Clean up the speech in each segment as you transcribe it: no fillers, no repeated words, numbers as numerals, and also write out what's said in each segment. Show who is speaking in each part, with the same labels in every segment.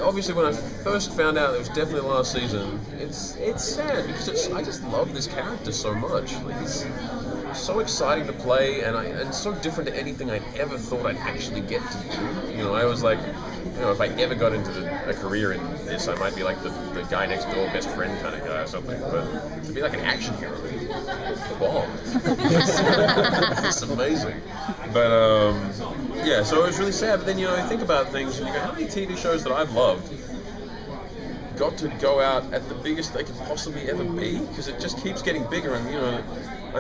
Speaker 1: obviously when I first found out it was definitely last season, it's sad because I just love this character so much. Like, he's so exciting to play, and so different to anything I ever thought I'd actually get to do. You know, I was like, you know, if I ever got into a career in this, I might be like the guy next door, best friend kind of guy or something. But to be like an action hero, wow, it's amazing. But yeah, so it was really sad. But then, you know, you think about things and you go, how many TV shows that I've loved got to go out at the biggest they could possibly ever be? Because it just keeps getting bigger. And, you know,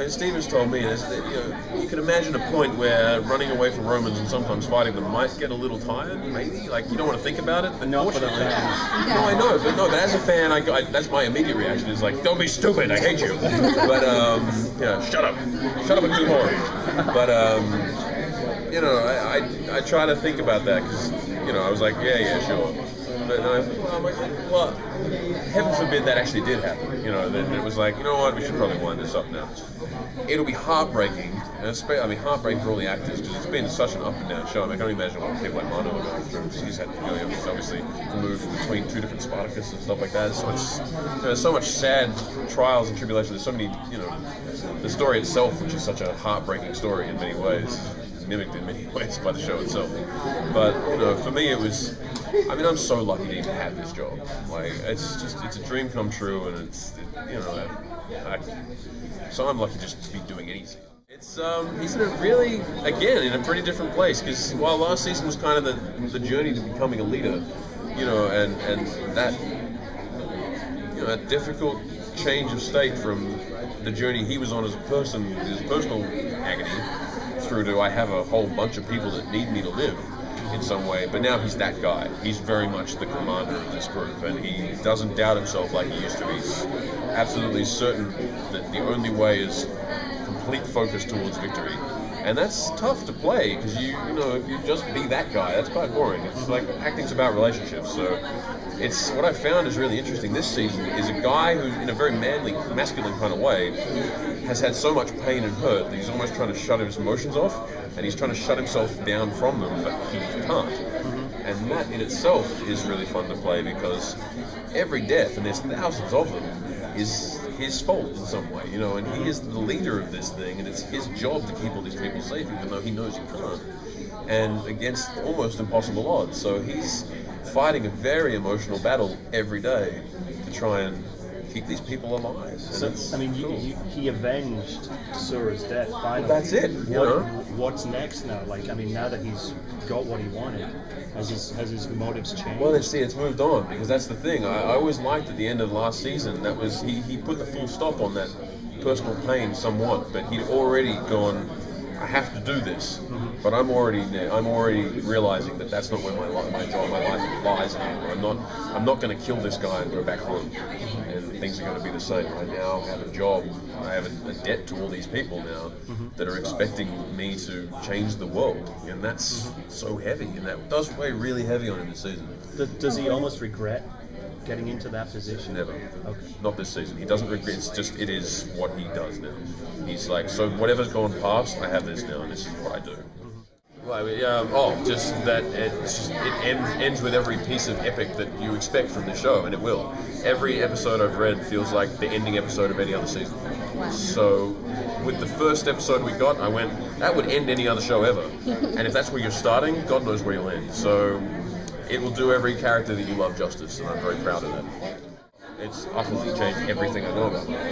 Speaker 1: Stevens told me, you know, you can imagine a point where running away from Romans and sometimes fighting them might get a little tired, maybe. Like, you don't want to think about it, but
Speaker 2: not for the fans.
Speaker 1: No, I know, but as a fan, that's my immediate reaction. Is like, don't be stupid, I hate you. But yeah, shut up and do more. But you know, I try to think about that because, you know, I was like, yeah, sure. But then I'm like, well, heaven forbid that actually did happen. You know, then it was like, you know what, we should probably wind this up now. It'll be heartbreaking, and heartbreaking for all the actors, because it's been such an up and down show. I mean, I can't imagine what people like Mano are going through, because he's had, you know, he's obviously moved between two different Spartacus and stuff like that. There's so much sad trials and tribulations. There's so many, you know, the story itself, which is such a heartbreaking story in many ways, mimicked in many ways by the show itself. But, you know, for me it was, I mean, I'm so lucky to even have this job. Like, it's a dream come true, and you know, so I'm lucky just to be doing anything. It's he's in a really, again, in a pretty different place, because while last season was kind of the journey to becoming a leader, you know, and that, you know, that difficult change of state from the journey he was on as a person, his personal agony, through to I have a whole bunch of people that need me to live in some way, but now he's that guy. He's very much the commander of this group, and he doesn't doubt himself like he used to. He's absolutely certain that the only way is complete focus towards victory. And that's tough to play, because you know, if you just be that guy, that's quite boring. It's like acting's about relationships. So it's what I found is really interesting this season is a guy who, in a very manly, masculine kind of way, has had so much pain and hurt that he's almost trying to shut his emotions off, and he's trying to shut himself down from them, but he can't. And that in itself is really fun to play, because every death, and there's thousands of them, is his fault in some way, you know, and he is the leader of this thing, and it's his job to keep all these people safe, even though he knows he can't, and against almost impossible odds. So he's fighting a very emotional battle every day to try and keep these people alive.
Speaker 2: So, I mean, cool. he avenged Sura's death finally.
Speaker 1: That's it.
Speaker 2: What's next now? Like, I mean, now that he's got what he wanted, has his motives changed?
Speaker 1: Well, see, it's moved on, because that's the thing. I always liked at the end of last season, that was he put the full stop on that personal pain somewhat, but he'd already gone, I have to do this, but I'm already realizing that that's not where my life lies anymore. I'm not going to kill this guy and go back home, and things are going to be the same. I now have a job. I have a debt to all these people now that are expecting me to change the world, and that's so heavy, and that does weigh really heavy on him this season.
Speaker 2: Does he almost regret getting into that position?
Speaker 1: Never.
Speaker 2: Okay.
Speaker 1: Not this season. He doesn't regret. It's just, it is what he does now. He's like, so whatever's gone past, I have this now, and this is what I do. Just that it ends with every piece of epic that you expect from the show, and it will. Every episode I've read feels like the ending episode of any other season. So with the first episode we got, I went, that would end any other show ever. And if that's where you're starting, God knows where you'll end. So it will do every character that you love justice, and I'm very proud of that. It's utterly changed everything I know about life.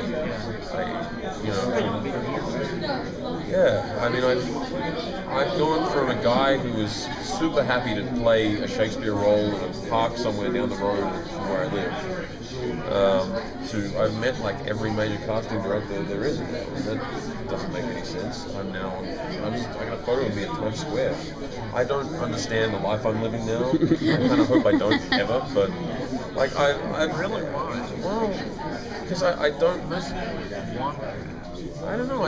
Speaker 1: I mean, I've gone from a guy who was super happy to play a Shakespeare role in a park somewhere down the road from where I live, to I've met like every major casting director there is, and that doesn't make any sense. I got a photo of me at Times Square. I don't understand the life I'm living now. I kind of hope I don't ever, but like I really want. Well, because I don't listen. I don't know.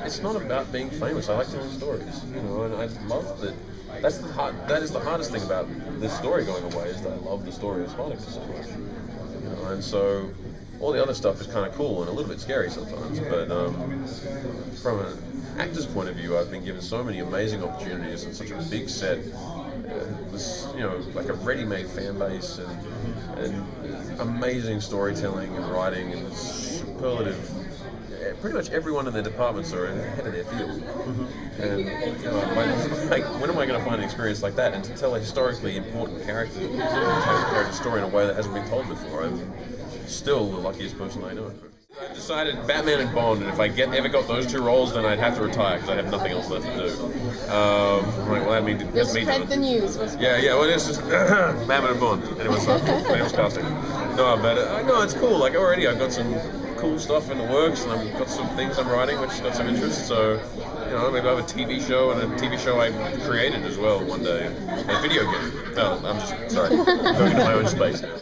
Speaker 1: It's not about being famous. I like telling stories, you know, and I love that. That is the hardest thing about this story going away, is that I love the story of Spartacus so much, you know, and so all the other stuff is kind of cool and a little bit scary sometimes. But from actor's point of view, I've been given so many amazing opportunities and such a big set. This, like a ready-made fan base and amazing storytelling and writing and superlative. Pretty much everyone in their departments are ahead of their field. And when am I going to find an experience like that and to tell a historically important character story in a way that hasn't been told before? I'm still the luckiest person I know. I decided Batman and Bond, and if I ever got those two roles, then I'd have to retire because I have nothing else left to do. Right, well,
Speaker 3: You'll spread the news.
Speaker 1: Yeah, well, it's just Batman and Bond. Anyway, so anyone's casting. No, but no, it's cool. Like already, I've got some cool stuff in the works, and I've got some things I'm writing which got some interest. So, maybe I have a TV show and a TV show I created as well one day, a video game. No, I'm just sorry, I'm going into my own space now.